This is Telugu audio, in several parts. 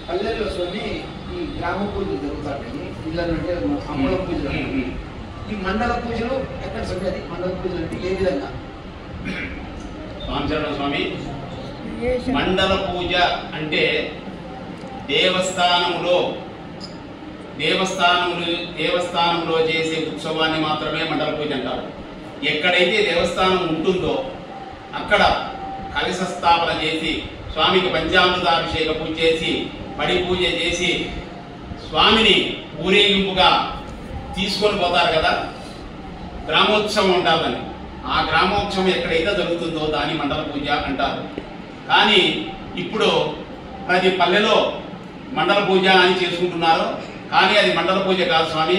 పల్లెల్లో స్వామి ఈ గ్రామ పూజలు జరుగుతాయి, ఇళ్ళంటే అమ్మల పూజలు. ఈ మండల పూజలు ఎక్కడ స్వామి? అది మండల పూజలు అంటే ఏ విధంగా? స్వామి మండల పూజ అంటే దేవస్థానంలో చేసే ఉత్సవాన్ని మాత్రమే మండల పూజ అంటారు. ఎక్కడైతే దేవస్థానం ఉంటుందో అక్కడ కలశ స్థాపన చేసి స్వామికి పంచామృతాభిషేక పూజ చేసి పడి పూజ చేసి స్వామిని ఊరేగింపుగా తీసుకొని పోతారు కదా, గ్రామోత్సవం ఉండాలని. ఆ గ్రామోత్సవం ఎక్కడైతే జరుగుతుందో దాన్ని మండల పూజ అంటారు. కానీ ఇప్పుడు ప్రతి పల్లెలో మండల పూజ అని చేసుకుంటున్నారు. కానీ అది మండల పూజ కాదు స్వామి.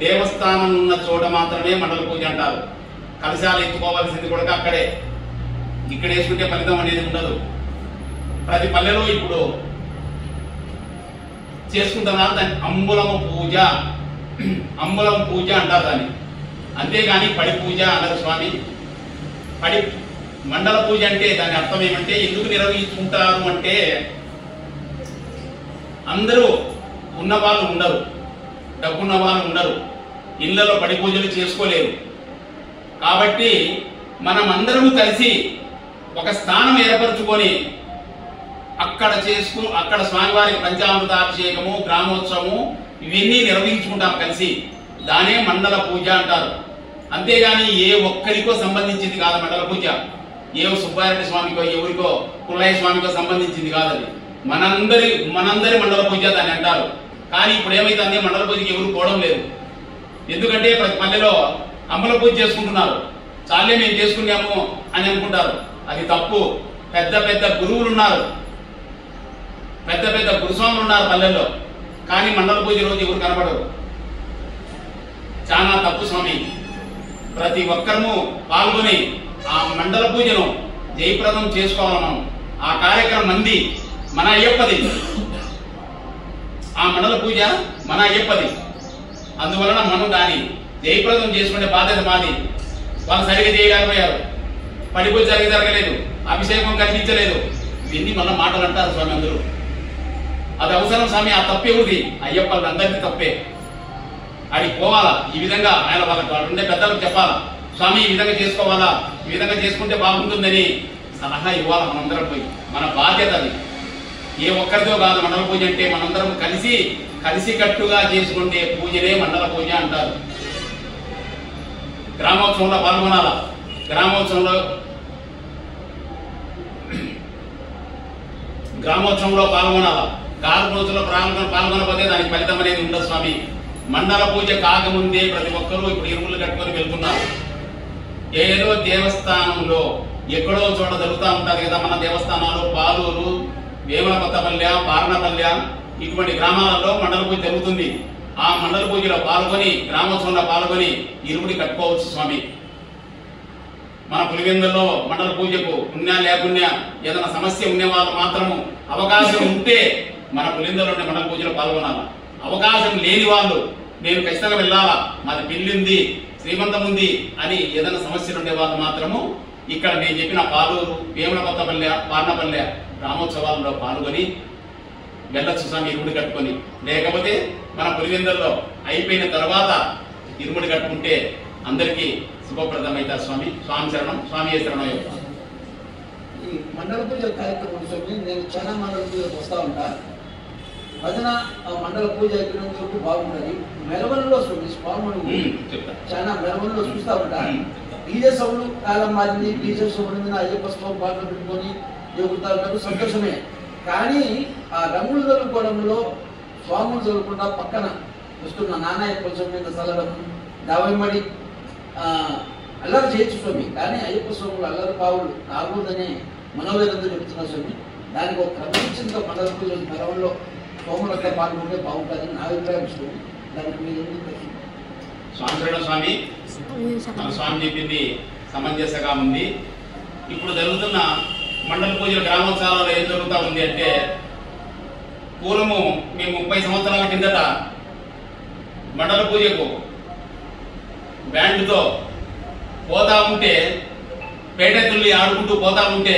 దేవస్థానం ఉన్న చోట మాత్రమే మండల పూజ అంటారు. కలశాలు ఎత్తుకోవాల్సింది కూడా అక్కడే. ఇక్కడ వేసుకుంటే ఫలితం అనేది ఉండదు. ప్రతి పల్లెలో ఇప్పుడు చేసుకుంటున్నారు. దాన్ని అంబులం పూజ అంటారు దాన్ని. అంతేగాని పడి పూజ అన్నారు స్వామి. మండల పూజ అంటే దాని అర్థం ఏమంటే, ఎందుకు నిర్వహించుకుంటారు అంటే అందరూ ఉన్నవాళ్ళు ఉండరు, డబ్బున్న వాళ్ళు ఉండరు, ఇళ్లలో పడి పూజలు చేసుకోలేరు. కాబట్టి మనం అందరము కలిసి ఒక స్థానం ఏర్పరచుకొని అక్కడ స్వామివారికి పంచామృతాభిషేకము, గ్రామోత్సవము ఇవన్నీ నిర్వహించుకుంటాం కలిసి. దానే మండల పూజ అంటారు. అంతేగాని ఏ ఒక్కరికో సంబంధించింది కాదు మండల పూజ. ఏ సుబ్బారెడ్డి స్వామికో ఎవరికో పుల్లయ్య స్వామికో సంబంధించింది కాదు. అది మనందరి మండల పూజ దాన్ని అంటారు. కానీ ఇప్పుడు ఏమైతుంది, మండల పూజకి ఎవరు పోవడం లేదు. ఎందుకంటే ప్రతి పల్లెలో అంబల పూజ చేసుకుంటున్నారు. చాలే మేము చేసుకున్నాము అని అనుకుంటారు. అది తప్పు. పెద్ద పెద్ద గురువులు ఉన్నారు, పెద్ద పెద్ద గురుస్వాములు ఉన్నారు పల్లెల్లో. కానీ మండల పూజ రోజు ఎవరు కనపడరు. చాలా తప్పు స్వామి. ప్రతి ఒక్కరము పాల్గొని ఆ మండల పూజను జయప్రదం చేసుకోవాలి. మనం ఆ కార్యక్రమం మంది మన అయ్యప్పది. ఆ మండల పూజ మన అయ్యప్పది. అందువలన మనం దాన్ని జయప్రదం చేసుకునే బాధ్యత మాది. వాళ్ళు సరిగ్గా చేయలేకపోయారు, పడి పూజ జరగలేదు, అభిషేకం కనిపించలేదు, ఇవన్నీ మళ్ళీ మాటలు అంటారు స్వామి అందరూ. అది అవసరం స్వామి. ఆ తప్పే ఉంది అయ్యప్పలందరికీ తప్పే. అది పోవాలా. ఈ విధంగా ఆయన వాళ్ళకి ఉండే పెద్దలకు చెప్పాలా, స్వామి ఈ విధంగా చేసుకోవాలా, ఈ విధంగా చేసుకుంటే బాగుంటుందని సలహా ఇవ్వాలి మనందరం పోయి. మన బాధ్యత అది. ఏ ఒక్కరితో కాదు మండల పూజ అంటే. మనందరం కలిసి కట్టుగా చేసుకుంటే పూజనే మండల పూజ అంటారు. గ్రామోత్సవంలో పాల్గొనాలా. గ్రామోత్సవంలో పాల్గొనాలా. గ్రామోత్సవంలో పాల్గొనకపోతే దానికి ఫలితం అనేది ఉండదు స్వామి. మండల పూజ కాకముందే ప్రతి ఒక్కరూ ఇప్పుడు ఇరుములు కట్టుకొని వెళ్తున్నారు. ఏదో దేవస్థానంలో ఎక్కడో చోట జరుగుతూ ఉంటారు కదా మన దేవస్థానాలు. పాలూరు, వేముల కొత్తపల్లె, పారణపల్లె ఇటువంటి గ్రామాలలో మండల పూజ జరుగుతుంది. ఆ మండల పూజలో పాల్గొని, గ్రామోత్సవంలో పాల్గొని ఇరుముడి కట్టుకోవచ్చు స్వామి. మన పులివెందుల్లో మండల పూజకు పుణ్యా లేకున్నా ఏదైనా సమస్య ఉండే వాళ్ళు మాత్రము అవకాశం ఉంటే మన పులివెందులోనే మండల పూజలో పాల్గొనాలి. అవకాశం లేని వాళ్ళు నేను ఖచ్చితంగా వెళ్ళాలా, మాది పెళ్లి ఉంది, శ్రీమంతం ఉంది అని ఏదైనా సమస్యలు ఉండే వాళ్ళు మాత్రము ఇక్కడ నేను చెప్పిన పాలూరు, వేముల కొత్తపల్లె, పార్నపల్లె గ్రామోత్సవాలలో పాల్గొని వెళ్ళొచ్చు స్వామి ఇరుముడి కట్టుకొని. లేకపోతే మన పులివెందుల్లో అయిపోయిన తర్వాత ఇరుముడి కట్టుకుంటే అందరికీ శుభప్రదమవుతారు స్వామి. స్వామి శరణం, స్వామి శరణం. ఈ మండల పూజ కార్యక్రమం స్వామి, నేను చాలా మండల పూజలకు వస్తూ ఉంటా. భజన మండల పూజ అయిపోయినందుకు బాగుంటుంది. మెరవల్లో స్వామి స్వాములు చాలా మెరవల్లో చూస్తూ ఉంటా. డీజే సౌండ్ కాలం మారింది. డీజే సౌండ్ మీద అయ్యప్ప స్వామి పాటలు పెట్టుకొని ఎగురుతా ఉంటారు, సంతోషమే. కానీ ఆ రంగులు చదువుకోవడంలో స్వాములు చదువుకుండా పక్కన వస్తున్న నానాయప్ప స్వామి మీద చల్లడం, దావెమ్మడి అల్లరి చేయొచ్చు స్వామి. కానీ అయ్యప్ప స్వాములు అల్లరి పావులు కాకూడదని మనోవేదంతో చెప్తున్నారు స్వామి. దానికి ఒక క్రమశిక్షణతో మండల పూజలు మెరవల్లో సోములతో పాల్గొంటే బాగుంటుందని నా అభిప్రాయం స్వామి. దానికి మీరు ఎందుకు? స్వామి మన స్వామి చెప్పింది సమంజసంగా ఉంది. ఇప్పుడు జరుగుతున్న మండల పూజల గ్రామోత్సవాలలో ఏం జరుగుతూ ఉంది అంటే, పూర్వము మేము 30 సంవత్సరాల కిందట మండల పూజకు బ్యాండ్తో పోతా ఉంటే, పేట తుల్లి ఆడుకుంటూ పోతా ఉంటే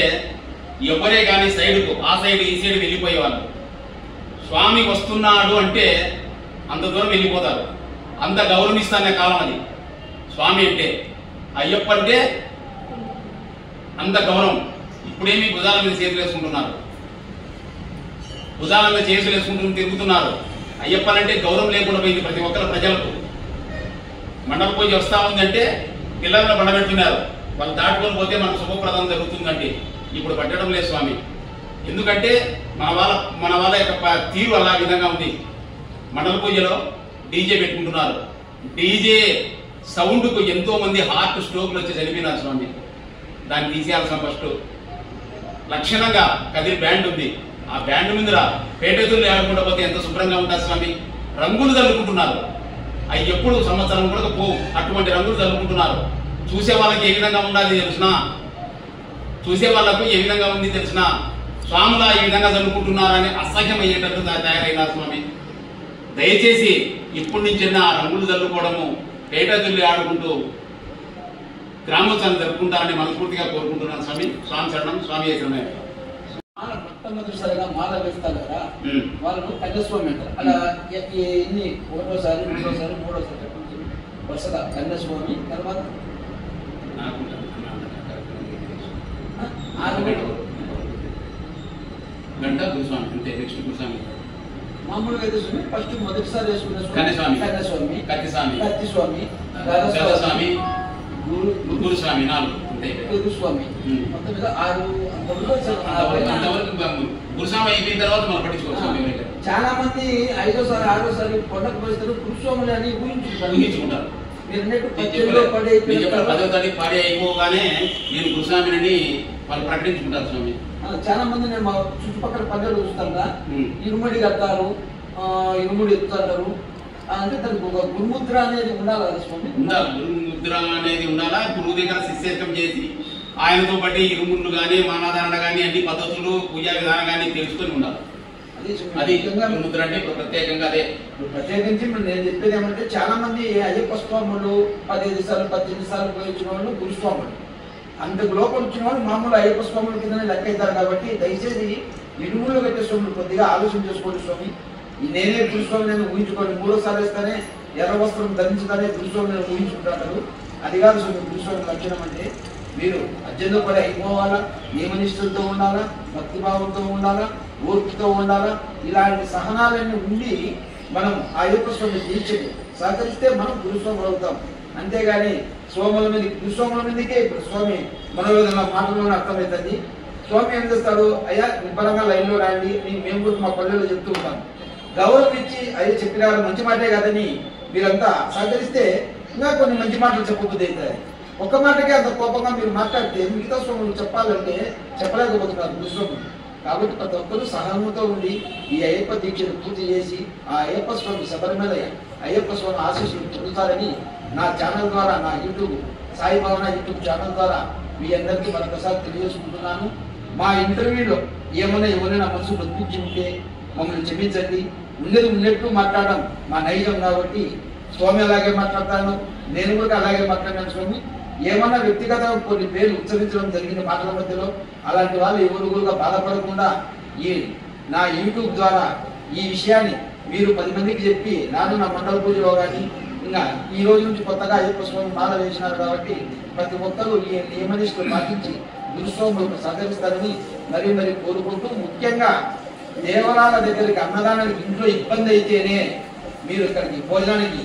ఎవరే కానీ సైడ్కు ఆ సైడ్ ఈ సైడ్ వెళ్ళిపోయేవాళ్ళు. స్వామి వస్తున్నాడు అంటే అంత దూరం వెళ్ళిపోతారు, అంత గౌరవిస్తానే కాలం అది. స్వామి అంటే అయ్యప్ప అంటే అంత గౌరవం. ఇప్పుడేమి భుజాల మీద చేతులు వేసుకుంటున్నారు, భుజాల మీద చేతులు వేసుకుంటూ తిరుగుతున్నారు. అయ్యప్పనంటే గౌరవం లేకుండా పోయింది ప్రతి ఒక్కరి ప్రజలకు. మండప పూజ వస్తూ ఉందంటే పిల్లలను బండబెడుతున్నారు, వాళ్ళు దాటుకొని పోతే మనకు శుభప్రదం జరుగుతుందంటే ఇప్పుడు పట్టడం లేదు స్వామి. ఎందుకంటే మన వాళ్ళ యొక్క తీరు అలా విధంగా ఉంది. మండల పూజలో డీజే పెట్టుకుంటున్నారు, డీజే సౌండ్కు ఎంతో మంది హార్ట్ స్ట్రోక్లు వచ్చి చనిపోయినారు స్వామి. దాన్ని తీసేయాల్సిన ఫస్ట్ లక్షణంగా కదిరి బ్యాండ్ ఉంది, ఆ బ్యాండ్ మీద పేటెతులు ఆడుకుంటూ పోతే ఎంత శుభ్రంగా ఉంటుంది స్వామి. రంగులు చల్లుకుంటున్నారు, అవి ఎప్పుడు సంవత్సరం కూడా పోవు, అటువంటి రంగులు చల్లుకుంటున్నారు. చూసే వాళ్ళకి ఏ విధంగా ఉండాలి తెలిసిన, చూసే వాళ్ళకు ఏ విధంగా ఉంది తెలిసిన, స్వాములా ఈ విధంగా చల్లుకుంటున్నారని అసహ్యం అయ్యేటట్టు తయారైనారు స్వామి. దయచేసి ఇప్పటి నుంచైనా రంగులు చల్లుకోవడము, పేటతుల్లి ఆడుకుంటూ గ్రామోత్సవాన్ని జరుపుకుంటారని మనస్ఫూర్తిగా కోరుకుంటున్నాను స్వామి. స్వామి శరణం, స్వామి శరణం. మొట్టమొదటిసారిగా మాల వేస్తారు కదా, వాళ్ళను కన్యాస్వామి అంటారు. అలా ఎన్ని ఒకటోసారి, రెండోసారి, మూడోసారి వరుసగా కన్యాస్వామి, తర్వాత గంట గురుస్వామి అంతే. నెక్స్ట్ గురుస్వామి మామూలుగా అయితే స్వామి ఫస్ట్ మొదటిసారి వేసుకున్న కన్యాస్వామి, కన్యాస్వామి, కత్తిస్వామి, కత్తిస్వామి, గరస్వామి, గురుస్వామి, 4 అంతే. గురుస్వామి మొత్తం మీద 6 గురుస్వామి అయిపోయిన తర్వాత మనం పట్టించుకోవచ్చు. చాలా మంది 5ఓసారి 6ఓసారి కొండకు పోయిస్తారు గురుస్వాములు అని ఊహించుకుంటారు. మీరు 10వ తారీఖు పాడి అయిపోగానే నేను గురుస్వామిని వాళ్ళు ప్రకటించుకుంటారు స్వామి. చాలా మంది నేను మా చుట్టుపక్కల పల్లెలు చూస్తాను, ఇరుముడి కడతారు, ఇరుముడి ఎత్తుతారు. అంటే దానికి ఒక గురుముద్ర అనేది ఉండాలి కదా స్వామి. ఉండాలి, గురుముద్ర అనేది ఉండాలా. గురువు దగ్గర శిష్యత్వం చేసి ఆయనతో బట్టి ఇరుముళ్ళు కానీ, మానాధారణ కానీ, అన్ని పద్ధతులు, పూజా విధానం కానీ తెలుసుకొని ఉండాలి. అది గురుముద్ర అంటే ఇప్పుడు ప్రత్యేకంగా అదే. ప్రత్యేకించి నేను చెప్పేది ఏమంటే చాలా మంది అయ్యప్ప స్వాములు 15 సార్లు 18 సార్లు పోయించిన వాళ్ళు గురుస్వాములు, అంతకు లోపల వచ్చిన వాళ్ళు మామూలు అయ్యప్ప స్వాముల కిందనే లెక్క అవుతారు. కాబట్టి దయచేసి ఇరుముళ్ళు కట్టే స్వాములు కొద్దిగా ఆలోచన చేసుకోండి స్వామి. నేనే గురుస్వామి నేను ఊహించుకోండి, 3ఓసారి వేస్తానే ఎర్ర వస్త్రం ధరించగానే గురుస్వామి నేను ఊహించుకుంటారు. అది కాదు స్వామి గురుస్వామి లక్షణం అంటే. మీరు అర్జెంట్ పడి అయిపోవాలా, నియమనిష్ఠులతో ఉండాలా, భక్తిభావంతో ఉండాలా, ఓర్పుతో ఉండాలా. ఇలాంటి సహనాలన్నీ ఉండి మనం ఆ అయ్యప్ప స్వామి దీక్షకు సహకరిస్తే మనం గురుస్వాములు అవుతాం. అంతేగాని స్వాముల మీద గురుస్వాముల మీదకే ఇప్పుడు స్వామి మనోవేదన మాటల్లోనే అర్థమవుతుంది. స్వామి ఏం చేస్తాడు, అయ్యా నిబ్బరంగా లైన్లో రాండి, మేము కూడా మా పల్లెల్లో చెప్తూ ఉంటాం. గౌరవం ఇచ్చి అయ్యే చెప్పినారు మంచి మాటే కాదని మీరంతా సహకరిస్తే ఇంకా కొన్ని మంచి మాటలు చెప్పబుద్ధి అవుతాయి. ఒక్క మాటకే అంత కోపంగా మీరు మాట్లాడితే మిగతా స్వాములు చెప్పాలంటే చెప్పలేకపోతున్నారు గురుస్వాములు. కాబట్టి ప్రతి ఒక్కరూ సహనంతో ఉండి ఈ అయ్యప్ప దీక్షను పూర్తి చేసి ఆ అయ్యప్ప స్వామి శబరిమల అయ్యప్ప స్వామి ఆశీస్సులు పొందుతారని నా ఛానల్ ద్వారా, నా యూట్యూబ్ సాయి భావన యూట్యూబ్ ఛానల్ ద్వారా మీ అందరికీ మరొకసారి తెలియజేసుకుంటున్నాను. మా ఇంటర్వ్యూలో ఏమైనా ఎవరైనా మనసు నొప్పించి ఉంటే మమ్మల్ని క్షమించండి. ఉండేది ఉన్నట్టు మాట్లాడడం మా నైజం కాబట్టి స్వామి అలాగే మాట్లాడతాను, నేను కూడా అలాగే మాట్లాడాను స్వామి. ఏమన్నా వ్యక్తిగత కొన్ని పేర్లు ఉచ్చరించడం జరిగిన మాటల మధ్యలో అలాంటి వాళ్ళు ఎవరు కూడా బాధపడకుండా ఈ నా యూట్యూబ్ ద్వారా ఈ విషయాన్ని మీరు 10 మందికి చెప్పి నా మండల పూజలో కానీ ఇంకా ఈ రోజు నుంచి కొత్తగా అయ్యప్ప స్వామి మాల వేసినారు కాబట్టి ప్రతి ఒక్కరూ ఈ నియమనిష్టలు పాటించి గురుస్వాములకు సహకరిస్తారని మరీ కోరుకుంటూ, ముఖ్యంగా దేవాలయాల దగ్గరికి అన్నదానానికి ఇంట్లో ఇబ్బంది అయితేనే మీరు ఇక్కడికి భోజనానికి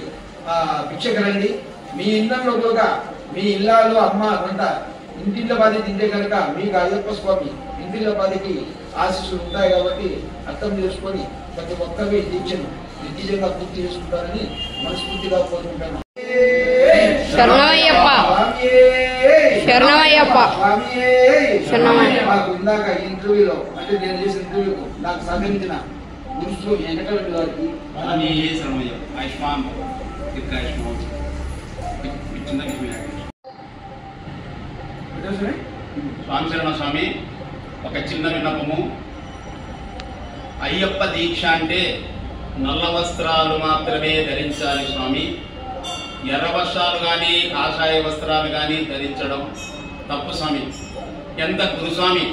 భిక్షకు రండి. మీ ఇళ్లలో కూడా మీ ఇళ్ళలో అమ్మ వంట ఇంటిళ్ళ బాధ తింటే కనుక మీకు అయ్యప్ప స్వామి ఇంటిళ్ళ బాధకి ఆశీస్సులు ఉంటాయి. కాబట్టి అర్థం చేసుకొని ప్రతి ఒక్కరి దీక్షను నిర్దిష్టంగా పూర్తి చేసుకుంటారని మనస్ఫూర్తిగా కోరుకుంటాను. మాకు ఇందాక ఇంటర్వ్యూలో అంటే నేను చేసిన ఇంటర్వ్యూకు నాకు సహకరించిన గురుస్వామి వెంకటరెడ్డి గారికి స్వామి శరణ స్వామి, ఒక చిన్న విన్నపము. అయ్యప్ప దీక్ష అంటే నల్ల వస్త్రాలు మాత్రమే ధరించాలి స్వామి. ఎర్ర వస్త్రాలు కానీ కాషాయ వస్త్రాలు కానీ ధరించడం తప్పు స్వామి. ఎంత గురుస్వామి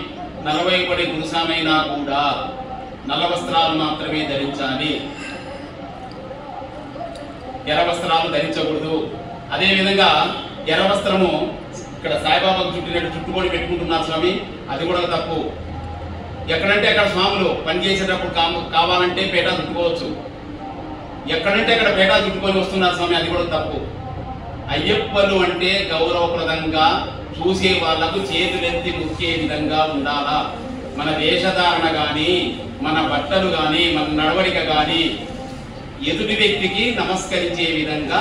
40 పడి గురుస్వామి అయినా కూడా నల్ల వస్త్రాలు మాత్రమే ధరించాలి, ఎర్ర వస్త్రాలు ధరించకూడదు. అదేవిధంగా ఎర్ర వస్త్రము ఇక్కడ సాయిబాబాకు చుట్టినట్టు చుట్టుకొని పెట్టుకుంటున్నారు స్వామి, అది కూడా తప్పు. ఎక్కడంటే అక్కడ స్వాములు పనిచేసేటప్పుడు కావాలంటే పేటా చుట్టుకోవచ్చు, ఎక్కడంటే అక్కడ పేటా చుట్టుకొని వస్తున్నారు స్వామి, అది కూడా తప్పు. అయ్యప్పలు అంటే గౌరవప్రదంగా చూసే వాళ్లకు చేతులెత్తి ముక్కే విధంగా ఉండాలా. మన వేషధారణ కానీ, మన బట్టలు కానీ, మన నడవడిక కానీ ఎదుటి వ్యక్తికి నమస్కరించే విధంగా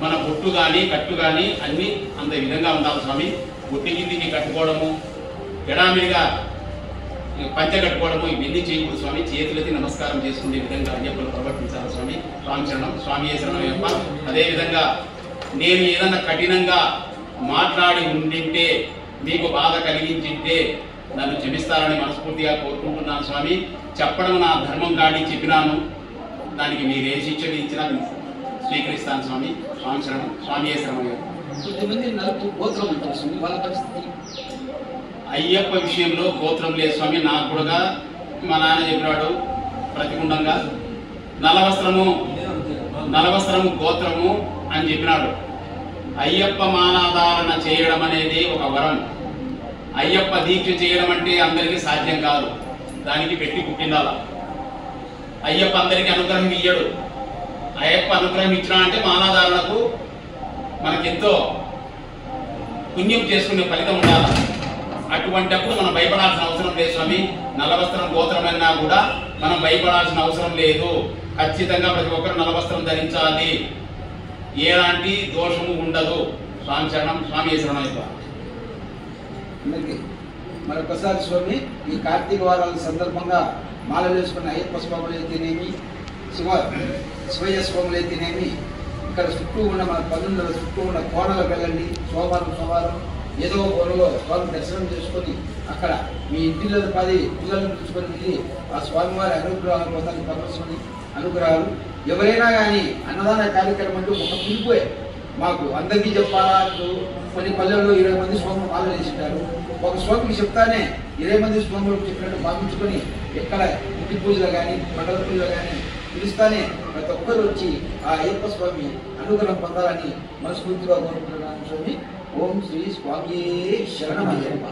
మన బొట్టు కానీ కట్టు కానీ అన్ని అంత విధంగా ఉండాలి స్వామి. బొట్టి కిందికి కట్టుకోవడము, ఎడామిడిగా పంచ కట్టుకోవడము ఇవన్నీ చేయకూడదు స్వామి. చేతులెత్తి నమస్కారం చేసుకునే విధంగా అయ్యప్పలు ప్రవర్తించాలి స్వామి. స్వామి శరణం, స్వామి శరణం అయ్యప్ప. అదేవిధంగా నేను ఏదన్నా కఠినంగా మాట్లాడి ఉండింటే, మీకు బాధ కలిగించింటే నన్ను క్షమిస్తారని మనస్ఫూర్తిగా కోరుకుంటున్నాను స్వామి. చెప్పడం నా ధర్మం కాడి చెప్పినాను, దానికి మీరు ఏ శిక్షణ ఇచ్చినా స్వీకరిస్తాను స్వామి. స్వామి శరణం, స్వామి శరణం. కొద్దిమంది నలుపు గోత్రం ఉంటారు స్వామి, వాళ్ళ పరిస్థితి? అయ్యప్ప విషయంలో గోత్రం లేదు స్వామి. నాకు కూడా మా నాన్న చెప్పినాడు ప్రతిగుండంగా, నలవస్త్రము గోత్రము అని చెప్పినాడు. అయ్యప్ప మాలాధారణ చేయడం అనేది ఒక వరం. అయ్యప్ప దీక్ష చేయడం అంటే అందరికీ సాధ్యం కాదు, దానికి పెట్టి పుట్టిండాల. అయ్యప్ప అందరికీ అనుగ్రహం ఇయ్యడు. అయ్యప్ప అనుగ్రహం ఇచ్చినా అంటే మాలాధారణకు మనకెంతో పుణ్యం చేసుకునే ఫలితం ఉండాలి. అటువంటిప్పుడు మనం భయపడాల్సిన అవసరం లేదు స్వామి. నల్లవస్త్రం గోత్రమైనా కూడా మనం భయపడాల్సిన అవసరం లేదు. ఖచ్చితంగా ప్రతి ఒక్కరు నల్లవస్త్రం ధరించాలి, ఎలాంటి దోషము ఉండదు. స్వామి శరణం, స్వామి శరణం. మరొకసారి స్వామి, ఈ కార్తీక వారాల సందర్భంగా మాల వేసుకున్న అయ్యప్ప స్వాములు అయితేనేమి, శివయ్య స్వాములు అయితేనేమి, ఇక్కడ చుట్టూ ఉన్న మన పన్నుల చుట్టూ ఉన్న కోణలకు వెళ్ళండి. సోమవారం ఏదో కోనలో స్వామి దర్శనం చేసుకొని అక్కడ మీ ఇంటిలో 10 పిల్లలను తీసుకొని వెళ్ళి ఆ స్వామివారి అనుగ్రహాలు పొందాలి. పరమేశ్వరుని అనుగ్రహాలు. ఎవరైనా కానీ అన్నదాన కార్యక్రమం అంటే ఒక పిలుపే మాకు అందరికీ చెప్పాలా. కొన్ని పల్లెల్లో 20 మంది స్వాములు మాల వేసింటారు. ఒక స్వామికి చెప్తానే 20 మంది స్వాములకు చెప్పినట్టు భావించుకొని ఎక్కడ ఇంటి పూజలు కానీ మండల పూజలు కానీ పిలుస్తానే ప్రతి ఒక్కరు వచ్చి ఆ అయ్యప్ప స్వామి అనుగ్రహం పొందాలని మనస్ఫూర్తిగా కోరుకుంటున్నాను స్వామి. ఓం శ్రీ స్వామి శరణమయ్యప్ప.